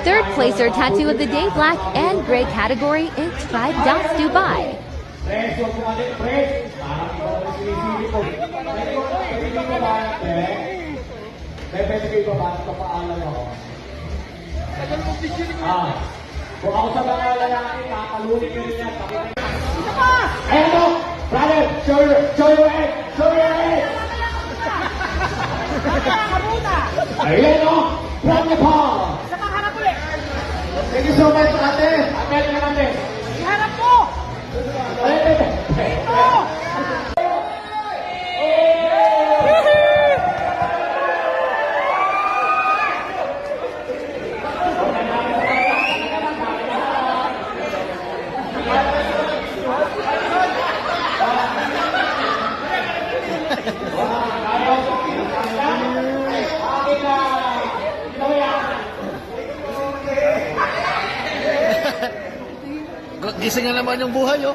Third placer tattoo of the day, black and gray category, in Tribe Dots Dubai. Press, huwag mo natin, press. Parang ikaw ang sinisili ko. Pwede ka ba, pwede kayo ba, papaalam ako. Kung ako sa mga lalaki, kakalunin ko rin yan. Eto, brother, show your head, show your head. Ayan o, from Nepal. Thank you so much, ate. Ate, ate. Iharap mo! Dito! Gising na naman yung buhay, oh.